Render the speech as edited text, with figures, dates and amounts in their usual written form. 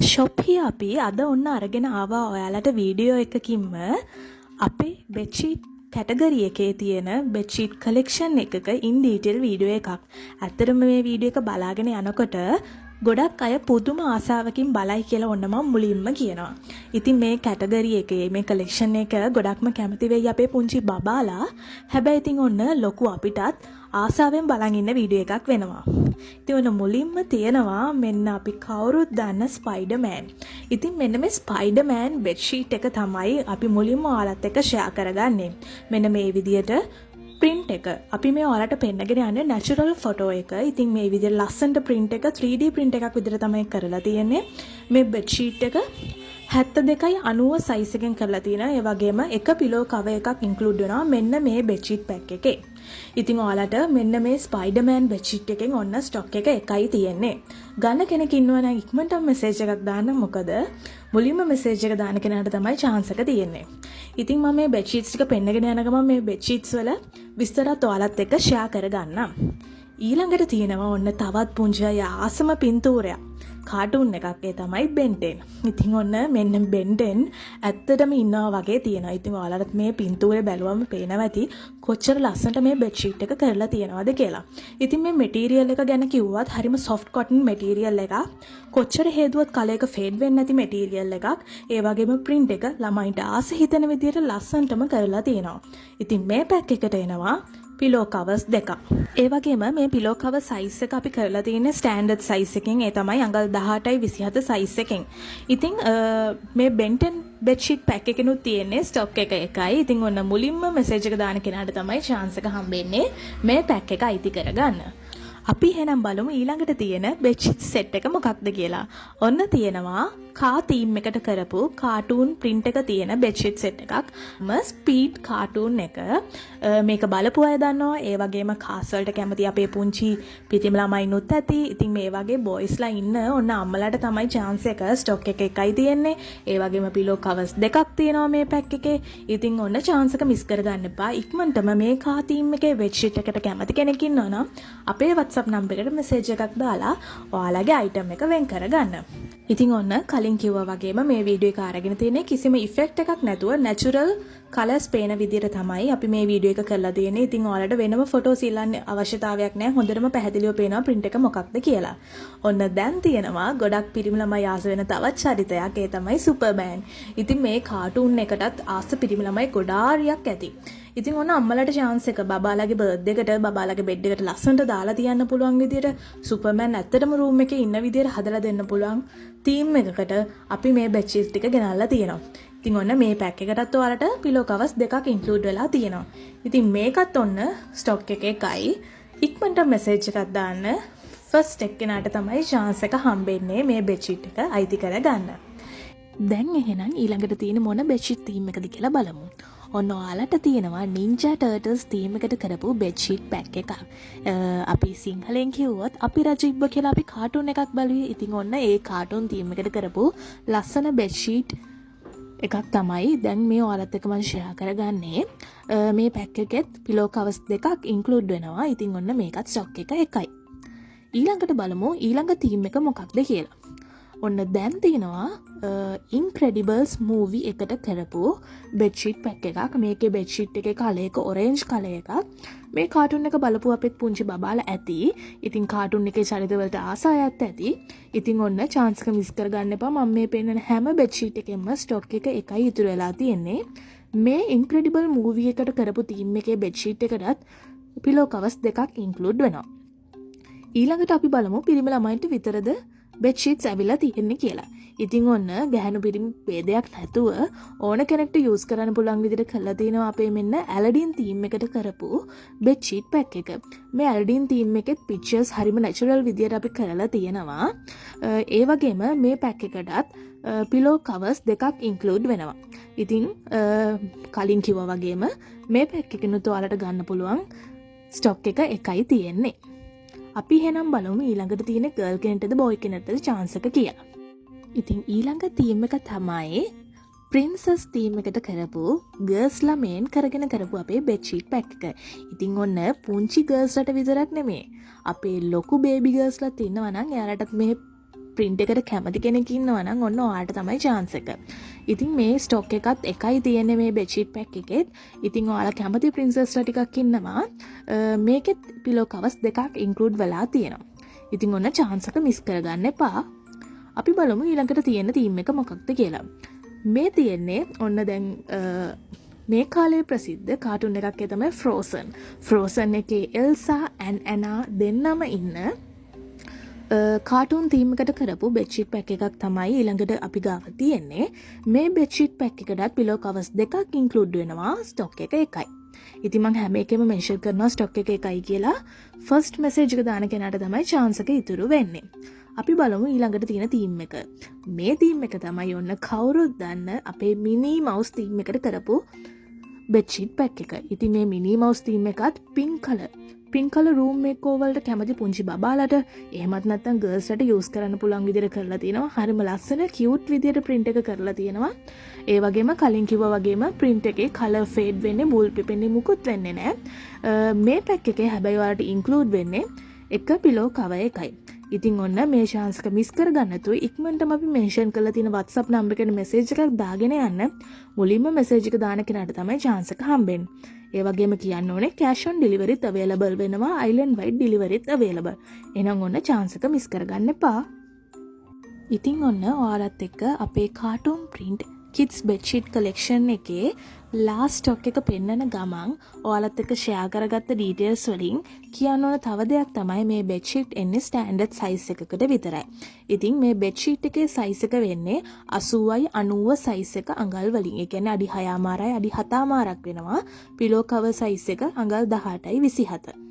ෂොප්හි අපි අද ඔන්න අරගෙන ආවා ඔයාලට වීඩියෝ එකකින්ම අපේ බෙඩ්ෂීට් කැටගරි එකේ තියෙන බෙඩ්ෂීට් කලෙක්ෂන් එකක ඉන් ඩීටේල් වීඩියෝ එකක්. ඇත්තටම මේ වීඩියෝ එක බලාගෙන යනකොට ගොඩක් අය පුදුම ආසාවකින් බලයි කියලා ඔන්න මම මුලින්ම කියනවා. ඉතින් මේ කැටගරි එකේ මේ කලෙක්ෂන් එක ගොඩක්ම කැමති වෙයි අපේ පුංචි බබාලා. හැබැයි ඉතින් ඔන්න ලොකු අපිටත් ආසාවෙන් බලන් ඉන්න වීඩියෝ එකක් වෙනවා. ඉතින් ඔන්න මුලින්ම තියෙනවා මෙන්න අපි කවුරුත් දන්න ස්පයිඩර්මෑන්. ඉතින් මෙන්න මේ ස්පයිඩර්මෑන් බෙඩ්ෂීට් එක තමයි අපි මුලින්ම ඔයාලත් එක්ක ෂෙයා කරගන්නේ. මෙන්න මේ විදියට print එක අපි මේ ඔයාලට පෙන්නගෙන යන්නේ natural photo එක. ඉතින් මේ විදිහට ලස්සනට print එක 3D print එකක් විදිහට තමයි කරලා තියෙන්නේ. මේ bedsheet එක 72.90 size එකෙන් කරලා තියෙනවා. ඒ වගේම එක pillow cover එකක් include වෙනවා මෙන්න මේ bedsheet pack එකේ. ඉතින් ඔයාලට මෙන්න මේ ස්පයිඩර්මෑන් bedsheet එකෙන් ඔන්න stock එක එකයි තියෙන්නේ. ගන්න කෙනෙක් ඉන්නවා නම් ඉක්මනටම message එකක් දාන්න. මොකද මුලින්ම message එක දාන කෙනාට තමයි chance එක තියෙන්නේ. ඉතින් මම මේ bedsheets ටික පෙන්නගෙන යන ගමන් මේ bedsheets වල විස්තරات ඔයාලත් එක්ක share කරගන්නම්. ඊළඟට තියෙනවා ඔන්න තවත් පුංචි ආසම පින්තූරයක්. කාටුන් එකක් ඒ තමයි බෙන්ටෙන්. ඉතින් ඔන්න මෙන්න බෙන්ටෙන් ඇත්තටම ඉන්නවා වගේ තියෙනවා. ඉතින් ඔයාලට මේ පින්තූරේ බැලුවම පේනවා ඇති කොච්චර ලස්සනට මේ බෙඩ්ෂීට් එක කරලා තියෙනවද කියලා. ඉතින් මේ මැටීරියල් එක ගැන කිව්වත් හරිම soft cotton මැටීරියල් එකක්. කොච්චර හේදුවත් කලයක ෆේඩ් වෙන්නේ නැති මැටීරියල් එකක්. ඒ වගේම print එක ළමයින්ට ආස හිතෙන විදිහට ලස්සනටම කරලා තියෙනවා. ඉතින් මේ පැක් එකට එනවා pillow covers දෙකක්. ඒ වගේම මේ pillow cover size එක අපි කරලා තියෙන්නේ standard size එකෙන්. ඒ තමයි අඟල් 18යි 27 size එකෙන්. ඉතින් මේ Benton bedsheet pack එකෙනුත් තියෙන්නේ stock එක එකයි. ඉතින් ඔන්න මුලින්ම message එක දාන කෙනාට තමයි chance එක හම්බෙන්නේ මේ pack එක අයිති කරගන්න. අපි එහෙනම් බලමු ඊළඟට තියෙන bedsheet set එක මොකක්ද කියලා. ඔන්න තියෙනවා කා තීම් එකට කරපු කාටූන් print එක තියෙන bedsheet set එකක්. ස්පීඩ් කාටූන් එක මේක බලපු අය දන්නවා. ඒ වගේම කාස් වලට කැමති අපේ පුංචි පිටිම ළමයිනුත් ඇති. ඉතින් මේ වගේ boysලා ඉන්න ඔන්න අම්මලාට තමයි chance එක stock එක එකයි තියෙන්නේ. ඒ වගේම pillow covers දෙකක් තියෙනවා මේ pack එකේ. ඉතින් ඔන්න chance එක miss කරගන්න එපා. ඉක්මනටම මේ කා තීම් එකේ bedsheet එකට කැමති කෙනෙක් ඉන්නවා නම් අපේ WhatsApp number එකට message එකක් දාලා ඔයාලගේ item එක වෙන් කරගන්න. ඉතින් ඔන්න කලින් කිව්වා වගේම මේ වීඩියෝ එක අරගෙන තියෙන්නේ කිසිම effect එකක් නැතුව natural colors පේන විදිහට තමයි අපි මේ වීඩියෝ එක කරලා තියෙන්නේ. ඉතින් ඔයාලට වෙනම photos ඉල්ලන්න අවශ්‍යතාවයක් නැහැ. හොඳටම පැහැදිලිව පේනවා print එක මොකක්ද කියලා. ඔන්න දැන් තියෙනවා ගොඩක් පිරිමි ළමයි ආස වෙන තවත් චරිතයක්. ඒ තමයි Superman. ඉතින් මේ cartoon එකටත් ආස පිරිමි ළමයි ගොඩාරියක් ඇති. ඉතින් ඔන්න අම්මලාට chance එක බබාලාගේ birthday එකට බබාලාගේ bed එකට ලස්සනට දාලා තියන්න පුළුවන් විදිහට Superman ඇත්තටම room එකේ ඉන්න විදිහට හදලා දෙන්න පුළුවන් theme එකකට අපි මේ bedsheet ටික ගෙනල්ලා තියෙනවා. ඉතින් ඔන්න මේ pack එකටත් ඔයාලට pillow covers දෙකක් include වෙලා තියෙනවා. ඉතින් මේකත් ඔන්න stock එක එකයි. ඉක්මනට message එකක් දාන්න. first එක කෙනාට තමයි chance එක හම්බෙන්නේ මේ bedsheet එක අයිති කරගන්න. දැන් එහෙනම් ඊළඟට තියෙන මොන bedsheet theme එකද කියලා බලමු. ඔන්න ඔයාලට තියෙනවා Ninja Turtles theme එකට කරපු bedsheet pack එකක්. අපි සිංහලෙන් කිව්වොත් අපි රජිබ්බ කියලා අපි කාටුන් එකක් බලුවේ. ඉතින් ඔන්න ඒ කාටුන් theme එකට කරපු ලස්සන bedsheet එකක් තමයි දැන් මේ ඔයාලත් එක්ක මම share කරගන්නේ. මේ pack එකෙත් pillow covers දෙකක් include වෙනවා. ඉතින් ඔන්න මේකත් stock එක එකයි. ඊළඟට බලමු ඊළඟ theme එක මොකක්ද කියලා. ඔන්න දැන් තියෙනවා Incredibles movie එකට කරපු bedsheet pack එකක්. මේකේ bedsheet එකේ color එක orange color එකක්. මේ cartoon එක බලපු අපේ පුංචි බබාලා ඇති. ඉතින් cartoon එකේ චරිත වලට ආසාවක් ඇති. ඉතින් ඔන්න chance එක miss කරගන්න එපා. මම මේ පෙන්නන හැම bedsheet එකෙන්ම stock එක එකයි ඉතුරු වෙලා තියෙන්නේ. මේ Incredible movie එකට කරපු theme එකේ bedsheet එකටත් pillow covers දෙකක් include වෙනවා. ඊළඟට අපි බලමු පිරිමි ළමයින්ට විතරද bedsheets ඇවිල්ලා තියෙන්නේ කියලා. ඉතින් ඔන්න ගැහණු පිරිමි ભેදයක් නැතුව ඕන කෙනෙක්ට use කරන්න පුළුවන් විදිහට කරලා තිනවා අපේ මෙන්න Aladdin theme එකට කරපු bedsheet pack එක. මේ Aladdin theme එකෙත් pictures හරිම natural විදිහට අපි කරලා තියෙනවා. ඒ වගේම මේ pack එකටත් pillow covers දෙකක් include වෙනවා. ඉතින් කලින් කිව්වා වගේම මේ pack එකෙනුත් ඔයාලට ගන්න පුළුවන් stock එක එකයි තියෙන්නේ. අපි එහෙනම් බලමු ඊළඟට තියෙන girl කෙනෙක්ටද boy කෙනෙක්ටද chance එක කියලා. ඉතින් ඊළඟ theme එක තමයි princess theme එකට කරපු girls-ලා main කරගෙන කරපු අපේ bedsheet pack එක. ඉතින් ඔන්න පුංචි girls-ලාට විතරක් නෙමෙයි. අපේ ලොකු baby girls-ලාත් ඉන්නවා නම් එයාලටත් මේ print එකට කැමති කෙනෙක් ඉන්නවා නම් ඔන්න ඔයාලට තමයි chance එක. ඉතින් මේ stock එකත් එකයි තියෙන්නේ මේ bedsheet pack එකෙත්. ඉතින් ඔයාලා කැමති princessලා ටිකක් ඉන්නවා. මේකෙත් pillow covers දෙකක් include වෙලා තියෙනවා. ඉතින් ඔන්න chance එක miss කරගන්න එපා. අපි බලමු ඊළඟට තියෙන theme එක මොකක්ද කියලා. මේ තියෙන්නේ ඔන්න දැන් මේ කාලේ ප්‍රසිද්ධ කාටුන් එකක් තමයි Frozen. Frozen එකේ Elsa and Anna දෙන්නම ඉන්න කාටුන් තීම් එකට කරපු bedsheet pack එකක් තමයි ඊළඟට අපි ගාව තියෙන්නේ. මේ bedsheet pack එකටත් pillow covers දෙකක් include වෙනවා. stock එක එකයි. ඉතින් මම හැම එකෙම mention කරනවා stock එක එකයි කියලා. first message එක දාන කෙනාට තමයි chance එක ඉතුරු වෙන්නේ. අපි බලමු ඊළඟට තියෙන තීම් එක. මේ තීම් එක තමයි ඔන්න කවුරුත් දන්න අපේ Minnie Mouse තීම් එකට කරපු bedsheet pack එක. ඉතින් මේ Minnie Mouse තීම් එකත් pink color room makeover වලට කැමති පුංචි බබාලට එහෙමත් නැත්නම් girls ලට use කරන්න පුළුවන් විදිහට කරලා තියෙනවා. හරිම ලස්සන cute විදිහට print එක කරලා තියෙනවා. ඒ වගේම කලින් කිව්වා වගේම print එකේ color fade වෙන්නේ මුල් පිපෙන්නේ මුකුත් වෙන්නේ නැහැ. මේ pack එකේ හැබැයි ඔයාලට include වෙන්නේ එක pillow cover එකයි. ඉතින් ඔන්න මේ chance එක miss කරගන්න නැතුව ඉක්මනටම අපි mention කරලා තියෙන WhatsApp number එකට message එකක් දාගෙන යන්න. මුලින්ම message එක දාන කෙනාට තමයි chance එක හම්බෙන්නේ. ඒ වගේම කියන්න ඕනේ cash on delivery available වෙනවා. island wide delivery available. එහෙනම් ඔන්න chance එක miss කරගන්න එපා. ඉතින් ඔන්න ඔයාලත් එක්ක අපේ cartoon print kids bedsheet collection එකේ last stock එක පෙන්නන ගමන් ඔයාලත් එක්ක share කරගත්ත details වලින් කියන්න ඕන තව දෙයක් තමයි මේ bedsheet එන්නේ standard size එකකට විතරයි. ඉතින් මේ bedsheet එකේ size එක වෙන්නේ 80යි 90 size එක අඟල් වලින්. ඒ කියන්නේ අඩි 6මාරයි අඩි 7මාරක් වෙනවා. pillow cover size එක අඟල් 18යි 27.